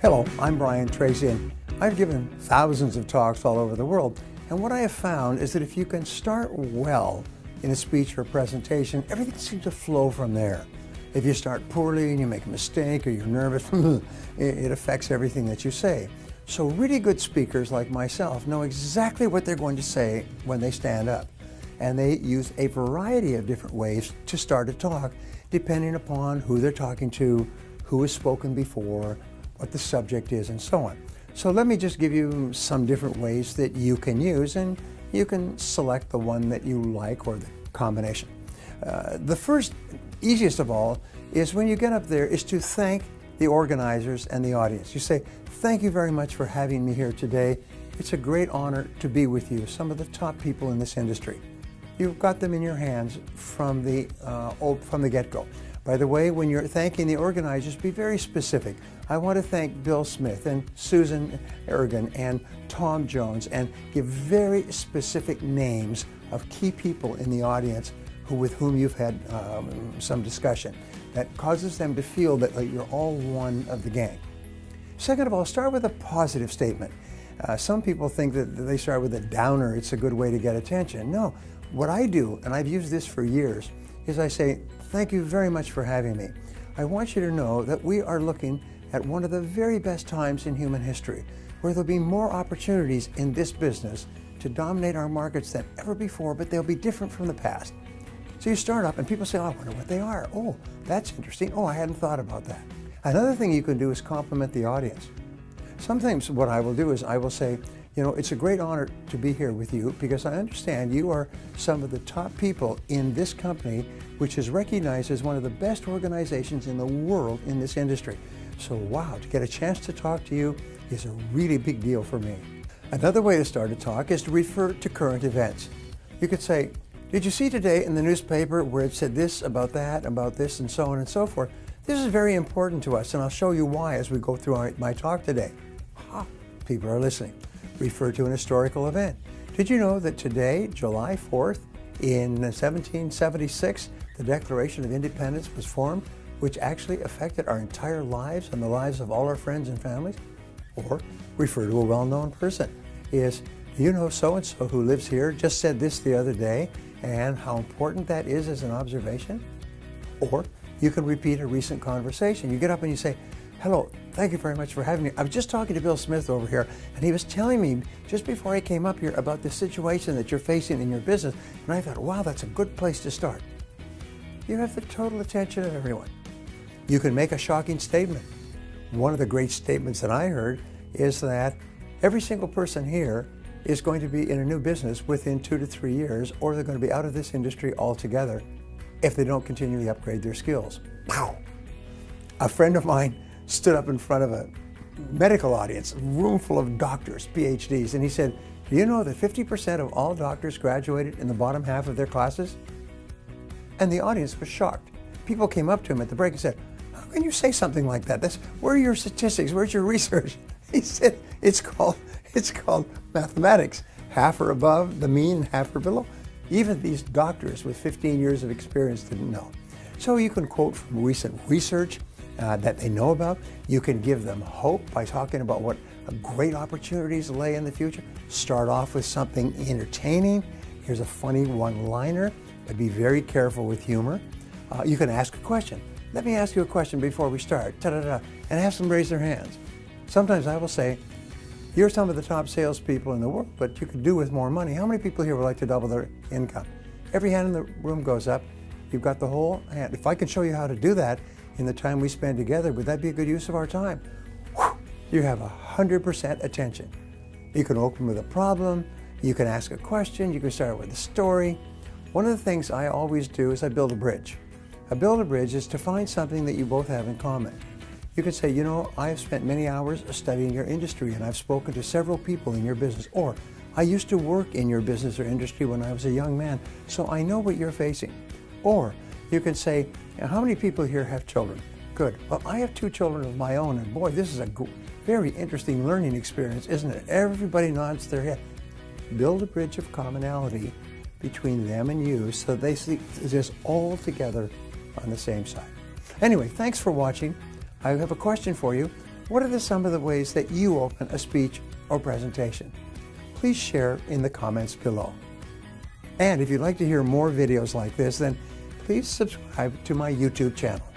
Hello, I'm Brian Tracy, and I've given thousands of talks all over the world. And what I have found is that if you can start well in a speech or a presentation, everything seems to flow from there. If you start poorly and you make a mistake or you're nervous, it affects everything that you say. So really good speakers like myself know exactly what they're going to say when they stand up. And they use a variety of different ways to start a talk, depending upon who they're talking to, who has spoken before, what the subject is, and so on. So let me just give you some different ways that you can use, and you can select the one that you like or the combination. The first, easiest of all, is when you get up there, is to thank the organizers and the audience. You say, thank you very much for having me here today. It's a great honor to be with you, some of the top people in this industry. You've got them in your hands from the get-go. By the way, when you're thanking the organizers, be very specific. I want to thank Bill Smith and Susan Aragon and Tom Jones, and give very specific names of key people in the audience with whom you've had some discussion. That causes them to feel that you're all one of the gang. Second of all, start with a positive statement. Some people think that they start with a downer, it's a good way to get attention. No, what I do, and I've used this for years, is I say, thank you very much for having me. I want you to know that we are looking at one of the very best times in human history, where there'll be more opportunities in this business to dominate our markets than ever before, but they'll be different from the past. So you start up and people say, oh, I wonder what they are. Oh, that's interesting. Oh, I hadn't thought about that. Another thing you can do is compliment the audience. Sometimes what I will do is I will say, you know, it's a great honor to be here with you because I understand you are some of the top people in this company, which is recognized as one of the best organizations in the world in this industry. So wow, to get a chance to talk to you is a really big deal for me. Another way to start a talk is to refer to current events. You could say, did you see today in the newspaper where it said this, about that, about this, and so on and so forth? This is very important to us, and I'll show you why as we go through my talk today. Ha, people are listening. Refer to an historical event. Did you know that today, July 4th, in 1776, the Declaration of Independence was formed, which actually affected our entire lives and the lives of all our friends and families? Or refer to a well-known person. Do you know so-and-so who lives here just said this the other day, and how important that is as an observation? Or you can repeat a recent conversation. You get up and you say, hello, thank you very much for having me. I was just talking to Bill Smith over here, and he was telling me just before I came up here about the situation that you're facing in your business, and I thought, wow, that's a good place to start. You have the total attention of everyone. You can make a shocking statement. One of the great statements that I heard is that every single person here is going to be in a new business within 2 to 3 years, or they're going to be out of this industry altogether if they don't continually upgrade their skills. Wow. A friend of mine stood up in front of a medical audience, a room full of doctors, PhDs, and he said, do you know that 50% of all doctors graduated in the bottom half of their classes? And the audience was shocked. People came up to him at the break and said, how can you say something like that? Where are your statistics? Where's your research? He said, it's called mathematics. Half are above the mean, half are below. Even these doctors with 15 years of experience didn't know. So you can quote from recent research that they know about. You can give them hope by talking about what great opportunities lay in the future. Start off with something entertaining. Here's a funny one-liner, but be very careful with humor. You can ask a question. Let me ask you a question before we start, and have them raise their hands. Sometimes I will say, you're some of the top salespeople in the world, but you could do with more money. How many people here would like to double their income? Every hand in the room goes up. You've got the whole hand. If I could show you how to do that in the time we spend together, would that be a good use of our time? Whew, you have 100% attention. You can open with a problem. You can ask a question. You can start with a story. One of the things I always do is I build a bridge. A build a bridge is to find something that you both have in common. You could say, you know, I have spent many hours studying your industry and I've spoken to several people in your business. Or, I used to work in your business or industry when I was a young man, so I know what you're facing. Or, you can say, how many people here have children? Good. Well, I have 2 children of my own, and boy, this is a very interesting learning experience, isn't it? Everybody nods their head. Build a bridge of commonality between them and you so they see this all together on the same side. Anyway, thanks for watching. I have a question for you. What are some of the ways that you open a speech or presentation? Please share in the comments below. And if you'd like to hear more videos like this, then please subscribe to my YouTube channel.